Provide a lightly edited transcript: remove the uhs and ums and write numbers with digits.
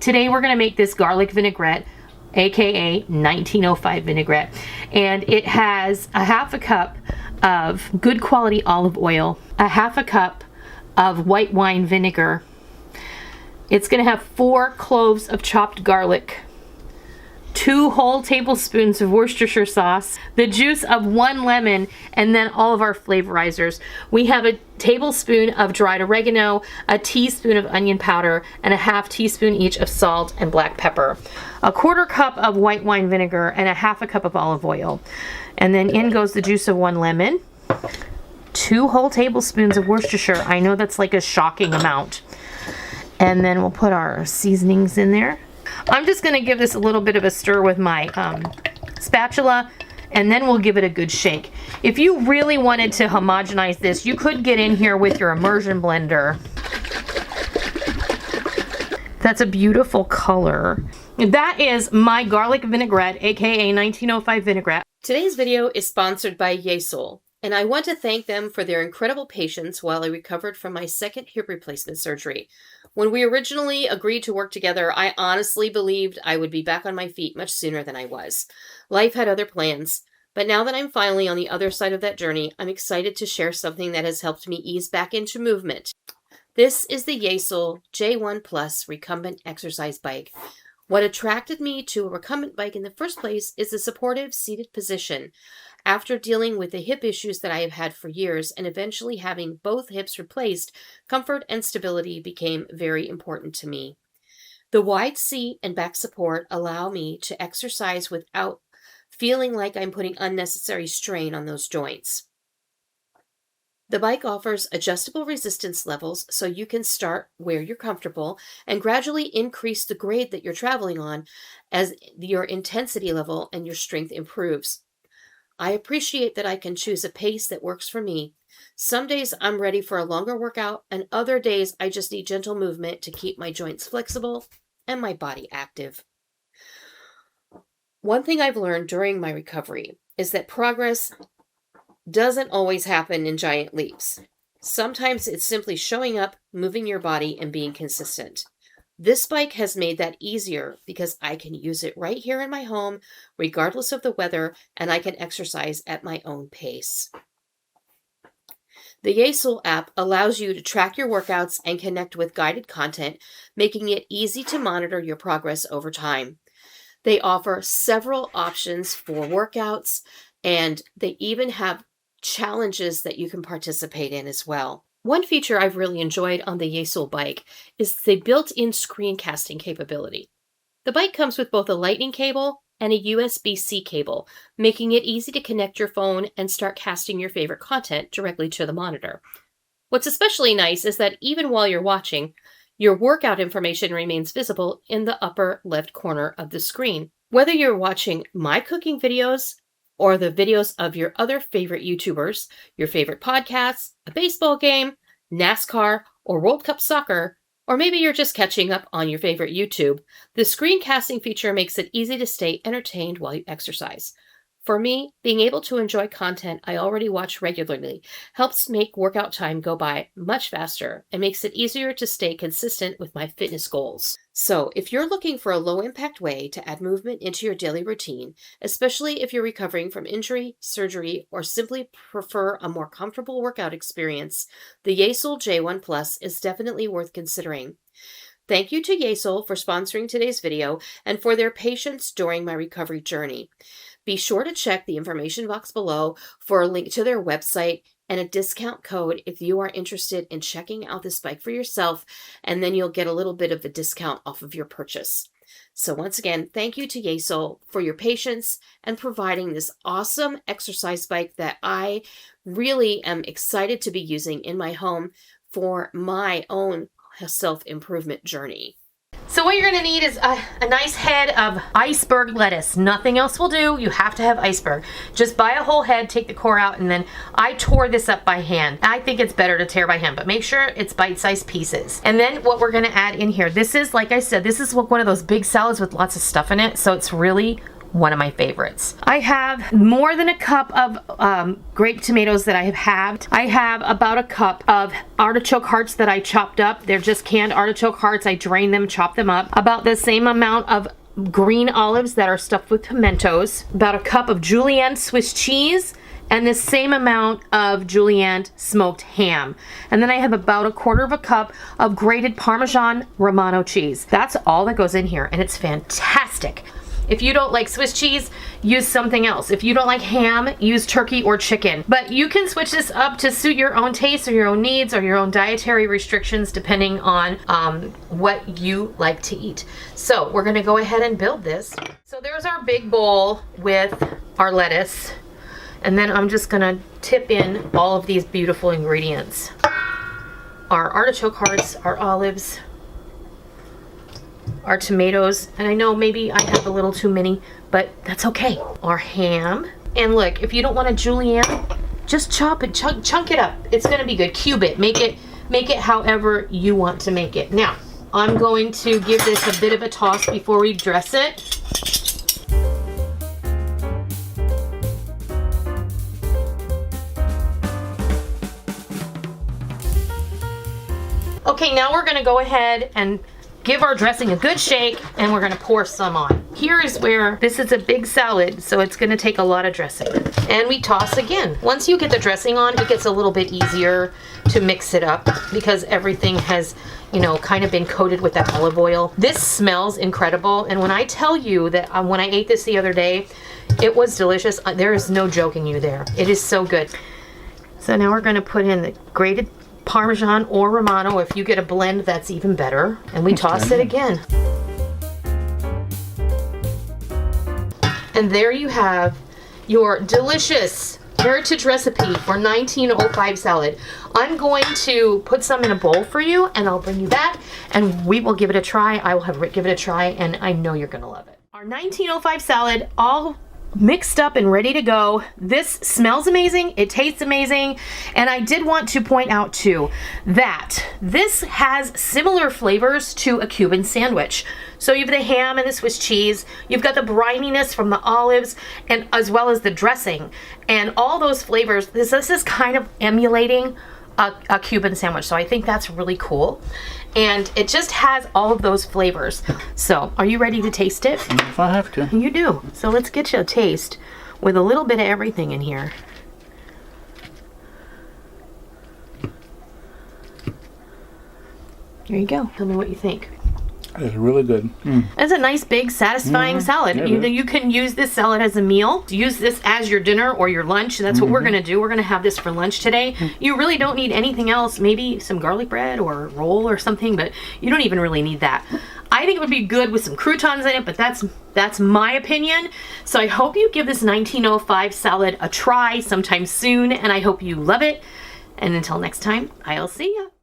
Today we're gonna make this garlic vinaigrette, aka 1905 vinaigrette, and it has a half a cup of good quality olive oil, a half a cup of white wine vinegar. It's gonna have 4 cloves of chopped garlic, 2 whole tablespoons of Worcestershire sauce, the juice of 1 lemon, and then all of our flavorizers. We have a tablespoon of dried oregano, a teaspoon of onion powder, and a half teaspoon each of salt and black pepper, a 1/4 cup of white wine vinegar, and a half a cup of olive oil. And then in goes the juice of 1 lemon, 2 whole tablespoons of Worcestershire. I know that's like a shocking amount. And then we'll put our seasonings in there. I'm just going to give this a little bit of a stir with my spatula, and then we'll give it a good shake. If you really wanted to homogenize this, you could get in here with your immersion blender. That's a beautiful color. That is my garlic vinaigrette, aka 1905 vinaigrette. Today's video is sponsored by Yesoul, and I want to thank them for their incredible patience while I recovered from my 2nd hip replacement surgery. When we originally agreed to work together, I honestly believed I would be back on my feet much sooner than I was. Life had other plans, but now that I'm finally on the other side of that journey, I'm excited to share something that has helped me ease back into movement. This is the Yesoul J1 Plus Recumbent Exercise Bike. What attracted me to a recumbent bike in the first place is the supportive seated position. After dealing with the hip issues that I have had for years and eventually having both hips replaced, comfort and stability became very important to me. The wide seat and back support allow me to exercise without feeling like I'm putting unnecessary strain on those joints. The bike offers adjustable resistance levels so you can start where you're comfortable and gradually increase the grade that you're traveling on as your intensity level and your strength improves. I appreciate that I can choose a pace that works for me. Some days I'm ready for a longer workout, and other days I just need gentle movement to keep my joints flexible and my body active. One thing I've learned during my recovery is that progress doesn't always happen in giant leaps. Sometimes it's simply showing up, moving your body, and being consistent. This bike has made that easier because I can use it right here in my home, regardless of the weather, and I can exercise at my own pace. The Yesoul app allows you to track your workouts and connect with guided content, making it easy to monitor your progress over time. They offer several options for workouts, and they even have challenges that you can participate in as well. One feature I've really enjoyed on the Yesoul bike is the built-in screencasting capability. The bike comes with both a lightning cable and a USB-C cable, making it easy to connect your phone and start casting your favorite content directly to the monitor. What's especially nice is that even while you're watching, your workout information remains visible in the upper left corner of the screen. Whether you're watching my cooking videos, or the videos of your other favorite YouTubers, your favorite podcasts, a baseball game, NASCAR, or World Cup soccer, or maybe you're just catching up on your favorite YouTube, the screencasting feature makes it easy to stay entertained while you exercise. For me, being able to enjoy content I already watch regularly helps make workout time go by much faster and makes it easier to stay consistent with my fitness goals. So, if you're looking for a low-impact way to add movement into your daily routine, especially if you're recovering from injury, surgery, or simply prefer a more comfortable workout experience, the Yesoul J1 Plus is definitely worth considering. Thank you to Yesoul for sponsoring today's video and for their patience during my recovery journey. Be sure to check the information box below for a link to their website and a discount code if you are interested in checking out this bike for yourself, and then you'll get a little bit of a discount off of your purchase. So once again, thank you to Yesoul for your patience and providing this awesome exercise bike that I really am excited to be using in my home for my own self-improvement journey. So what you're going to need is a nice head of iceberg lettuce. Nothing else will do. You have to have iceberg. Just buy a whole head, take the core out, and then I tore this up by hand. I think it's better to tear by hand, but make sure it's bite-sized pieces. And then what we're going to add in here, this is, like I said, this is one of those big salads with lots of stuff in it, so it's really one of my favorites. I have more than a cup of grape tomatoes that I have halved. I have about a cup of artichoke hearts that I chopped up. They're just canned artichoke hearts. I drain them, chop them up. About the same amount of green olives that are stuffed with pimentos. About a cup of julienne Swiss cheese, and the same amount of julienne smoked ham. And then I have about a quarter of a cup of grated Parmesan Romano cheese. That's all that goes in here, and it's fantastic. If you don't like Swiss cheese, use something else. If you don't like ham, use turkey or chicken. But you can switch this up to suit your own taste or your own needs or your own dietary restrictions depending on what you like to eat. So we're gonna go ahead and build this. So there's our big bowl with our lettuce. And then I'm just gonna tip in all of these beautiful ingredients. Our artichoke hearts, our olives, our tomatoes, and I know maybe I have a little too many, but that's okay. Our ham, and look, if you don't want a julienne, just chop it, chunk it up. It's gonna be good. Cube it, make it however you want to make it. Now, I'm going to give this a bit of a toss before we dress it. Okay, now we're gonna go ahead and give our dressing a good shake, and we're gonna pour some on. Here is where, this is a big salad, so it's gonna take a lot of dressing. And we toss again. Once you get the dressing on, it gets a little bit easier to mix it up because everything has, you know, kind of been coated with that olive oil. This smells incredible, and when I tell you that when I ate this the other day, it was delicious. There is no joking you there. It is so good. So now we're gonna put in the grated Parmesan or Romano. If you get a blend, that's even better. And we toss it again. And there you have your delicious heritage recipe for 1905 salad. I'm going to put some in a bowl for you, and I'll bring you back, and we will give it a try. I will have Rick give it a try, and I know you're gonna love it. Our 1905 salad, all mixed up and ready to go. This smells amazing, it tastes amazing, and I did want to point out too that this has similar flavors to a Cuban sandwich. So you have the ham and the Swiss cheese, you've got the brininess from the olives, and as well as the dressing, and all those flavors. This is kind of emulating a Cuban sandwich, so I think that's really cool. And it just has all of those flavors. So, are you ready to taste it? If I have to. You do. So let's get you a taste with a little bit of everything in here. There you go. Tell me what you think. It's really good. It's a nice, big, satisfying salad. Yeah, You can use this salad as a meal. Use this as your dinner or your lunch. That's what we're going to do. We're going to have this for lunch today. You really don't need anything else. Maybe some garlic bread or a roll or something, but you don't even really need that. I think it would be good with some croutons in it, but that's my opinion. So I hope you give this 1905 salad a try sometime soon, and I hope you love it. And until next time, I'll see ya.